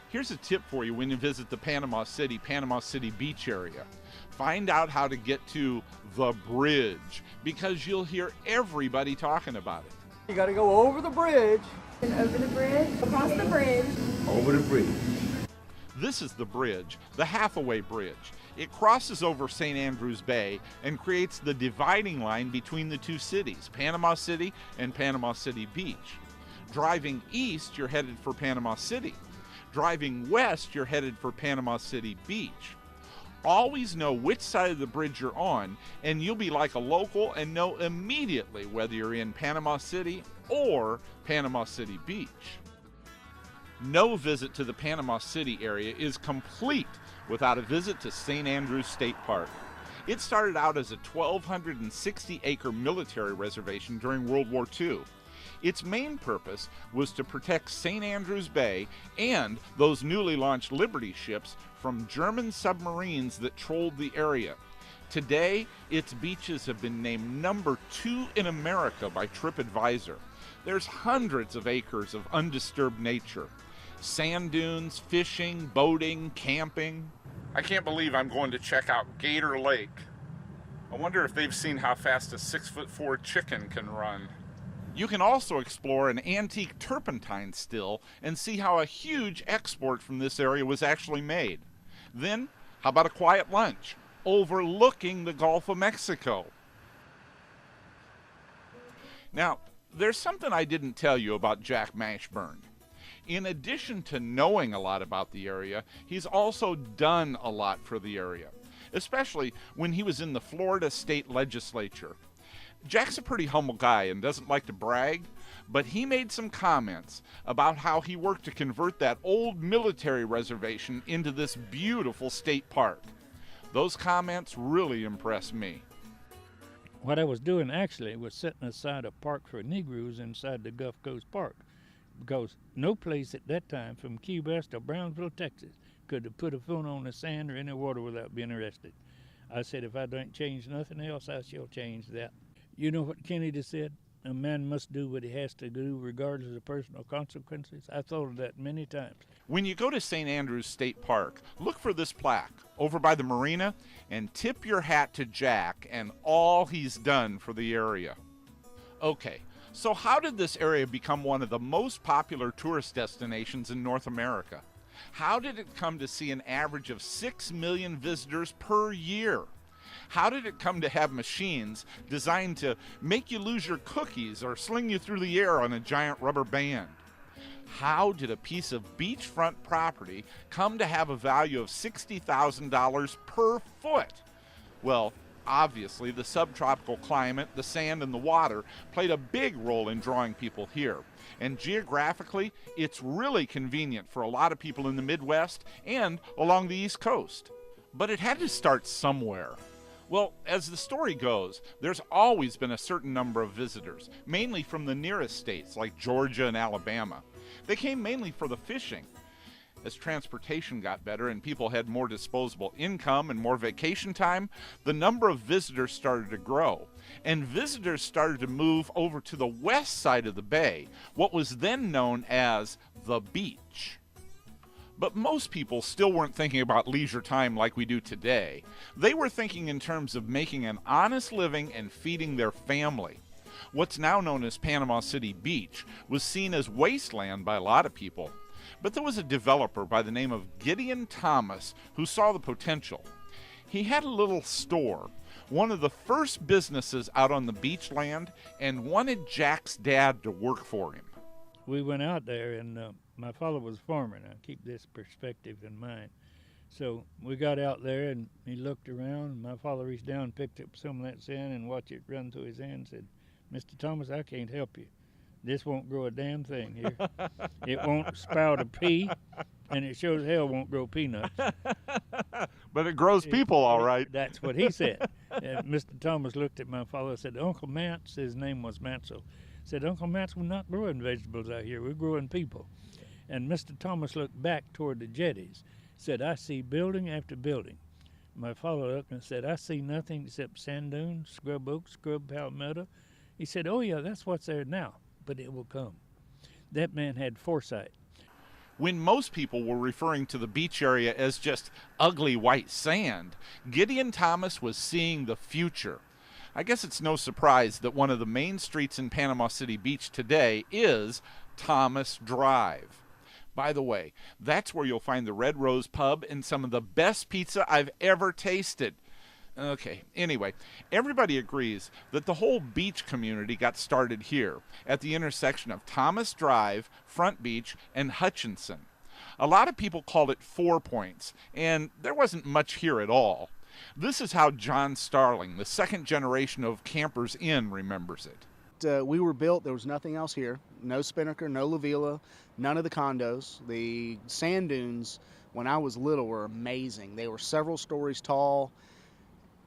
Here's a tip for you when you visit the Panama City beach area. Find out how to get to the bridge, because you'll hear everybody talking about it. You gotta go over the bridge. And over the bridge, across the bridge. Over the bridge. This is the bridge, the Hathaway Bridge. It crosses over St. Andrews Bay and creates the dividing line between the two cities, Panama City and Panama City Beach. Driving east, you're headed for Panama City. Driving west, you're headed for Panama City Beach. Always know which side of the bridge you're on, and you'll be like a local and know immediately whether you're in Panama City or Panama City Beach. No visit to the Panama City area is complete without a visit to St. Andrews State Park. It started out as a 1,260-acre military reservation during World War II. Its main purpose was to protect St. Andrews Bay and those newly launched Liberty ships from German submarines that trolled the area. Today, its beaches have been named number 2 in America by TripAdvisor. There's hundreds of acres of undisturbed nature. Sand dunes, fishing, boating, camping. I can't believe I'm going to check out Gator Lake. I wonder if they've seen how fast a 6'4" chicken can run. You can also explore an antique turpentine still and see how a huge export from this area was actually made. Then, how about a quiet lunch overlooking the Gulf of Mexico? Now, there's something I didn't tell you about Jack Mashburn. In addition to knowing a lot about the area, he's also done a lot for the area, especially when he was in the Florida State Legislature. Jack's a pretty humble guy and doesn't like to brag, but he made some comments about how he worked to convert that old military reservation into this beautiful state park. Those comments really impressed me. What I was doing actually was setting aside a park for Negroes inside the Gulf Coast Park, because no place at that time from Key West to Brownsville, Texas, could have put a foot on the sand or in the water without being arrested. I said, if I don't change nothing else, I shall change that. You know what Kennedy said? A man must do what he has to do regardless of personal consequences. I've thought of that many times. When you go to St. Andrews State Park, look for this plaque over by the marina and tip your hat to Jack and all he's done for the area. Okay, so how did this area become one of the most popular tourist destinations in North America? How did it come to see an average of 6 million visitors per year? How did it come to have machines designed to make you lose your cookies or sling you through the air on a giant rubber band? How did a piece of beachfront property come to have a value of $60,000 per foot? Well, obviously the subtropical climate, the sand, and the water played a big role in drawing people here. And geographically, it's really convenient for a lot of people in the Midwest and along the East Coast. But it had to start somewhere. Well, as the story goes, there's always been a certain number of visitors, mainly from the nearest states like Georgia and Alabama. They came mainly for the fishing. As transportation got better and people had more disposable income and more vacation time, the number of visitors started to grow. And visitors started to move over to the west side of the bay, what was then known as the beach. But most people still weren't thinking about leisure time like we do today. They were thinking in terms of making an honest living and feeding their family. What's now known as Panama City Beach was seen as wasteland by a lot of people. But there was a developer by the name of Gideon Thomas who saw the potential. He had a little store, one of the first businesses out on the beach land, and wanted Jack's dad to work for him. We went out there, and my father was a farmer. Now, keep this perspective in mind. So we got out there, and he looked around, and my father reached down and picked up some of that sand and watched it run through his hand and said, "Mr. Thomas, I can't help you. This won't grow a damn thing here. It won't sprout a pea, and it sure as hell won't grow peanuts." But it grows people, all right. That's what he said. And Mr. Thomas looked at my father and said, "Uncle Mance," his name was Mansell, said, "Uncle Mance, we're not growing vegetables out here. We're growing people." And Mr. Thomas looked back toward the jetties, said, "I see building after building." My father looked and said, "I see nothing except sand dunes, scrub oak, scrub palmetto." He said, "Oh, yeah, that's what's there now, but it will come." That man had foresight. When most people were referring to the beach area as just ugly white sand, Gideon Thomas was seeing the future. I guess it's no surprise that one of the main streets in Panama City Beach today is Thomas Drive. By the way, that's where you'll find the Red Rose Pub and some of the best pizza I've ever tasted. Okay, anyway, everybody agrees that the whole beach community got started here at the intersection of Thomas Drive, Front Beach, and Hutchinson. A lot of people called it 4 Points, and there wasn't much here at all. This is how John Starling, the second generation of Campers Inn, remembers it. We were built, there was nothing else here. No Spinnaker, no La Villa, none of the condos. The sand dunes, when I was little, were amazing. They were several stories tall.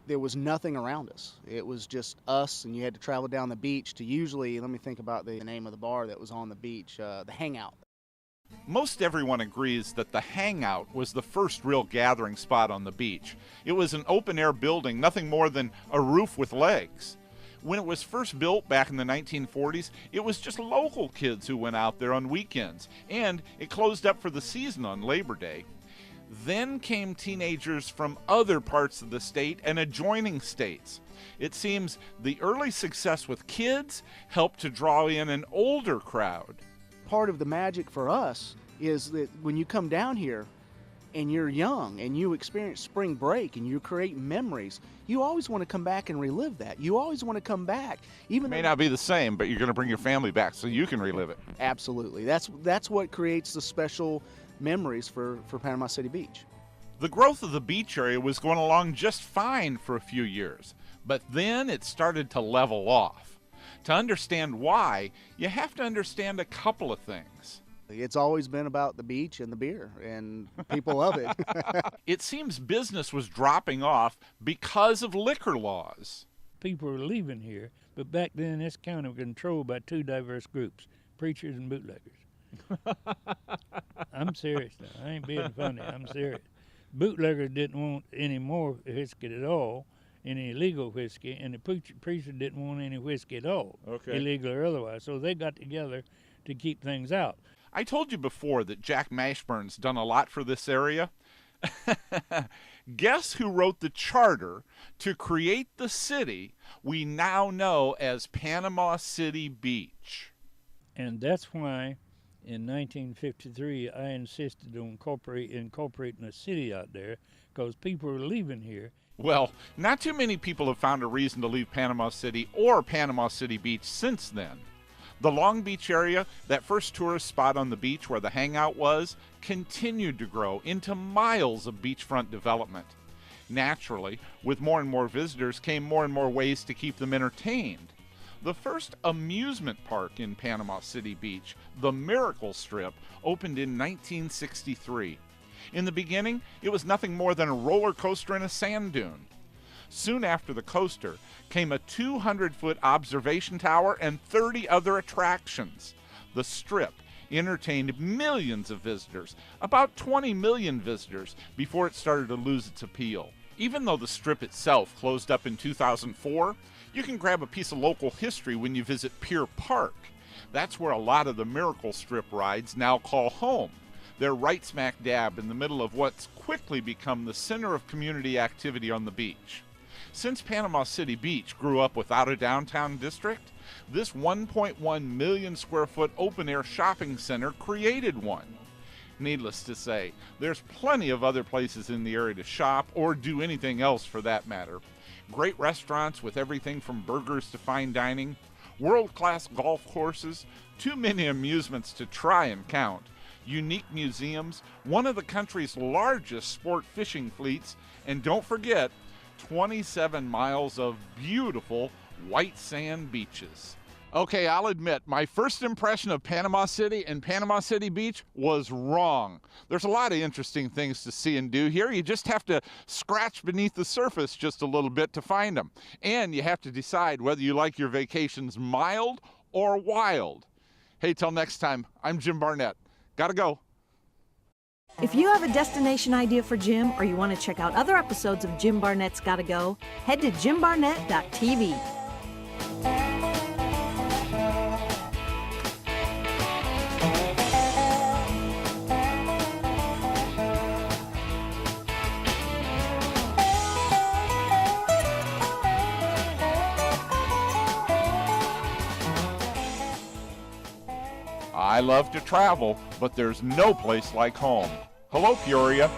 There was nothing around us. It was just us, and you had to travel down the beach to usually, let me think about the name of the bar that was on the beach, the Hangout. Most everyone agrees that the Hangout was the first real gathering spot on the beach. It was an open-air building, nothing more than a roof with legs. When it was first built back in the 1940s, it was just local kids who went out there on weekends, and it closed up for the season on Labor Day. Then came teenagers from other parts of the state and adjoining states. It seems the early success with kids helped to draw in an older crowd. Part of the magic for us is that when you come down here and you're young and you experience spring break and you create memories, you always want to come back and relive that. You always want to come back. Even It may not be the same, but you're going to bring your family back so you can relive it. Absolutely. That's what creates the special memories for Panama City Beach. The growth of the beach area was going along just fine for a few years, but then it started to level off. To understand why, you have to understand a couple of things. It's always been about the beach and the beer, and people love it. It seems business was dropping off because of liquor laws. People were leaving here, but back then this county was controlled by two diverse groups, preachers and bootleggers. I'm serious now. I ain't being funny. I'm serious. Bootleggers didn't want any more whiskey at all, any illegal whiskey, and the preacher didn't want any whiskey at all, illegal or otherwise. So they got together to keep things out. I told you before that Jack Mashburn's done a lot for this area. Guess who wrote the charter to create the city we now know as Panama City Beach? And that's why in 1953 I insisted on incorporating a city out there, because people were leaving here. Well, not too many people have found a reason to leave Panama City or Panama City Beach since then. The Long Beach area, that first tourist spot on the beach where the Hangout was, continued to grow into miles of beachfront development. Naturally, with more and more visitors came more and more ways to keep them entertained. The first amusement park in Panama City Beach, the Miracle Strip, opened in 1963. In the beginning, it was nothing more than a roller coaster in a sand dune. Soon after the coaster came a 200-foot observation tower and 30 other attractions. The Strip entertained millions of visitors, about 20 million visitors, before it started to lose its appeal. Even though the Strip itself closed up in 2004, you can grab a piece of local history when you visit Pier Park. That's where a lot of the Miracle Strip rides now call home. They're right smack dab in the middle of what's quickly become the center of community activity on the beach. Since Panama City Beach grew up without a downtown district, this 1.1 million square foot open-air shopping center created one. Needless to say, there's plenty of other places in the area to shop or do anything else for that matter. Great restaurants with everything from burgers to fine dining, world-class golf courses, too many amusements to try and count, unique museums, one of the country's largest sport fishing fleets, and don't forget, 27 miles of beautiful white sand beaches. Okay, I'll admit, my first impression of Panama City and Panama City Beach was wrong. There's a lot of interesting things to see and do here. You just have to scratch beneath the surface just a little bit to find them. And you have to decide whether you like your vacations mild or wild. Hey, till next time, I'm Jim Barnett. Gotta go. If you have a destination idea for Jim, or you want to check out other episodes of Jim Barnett's Gotta Go, head to jimbarnett.tv. I love to travel, but there's no place like home. Hello, Peoria.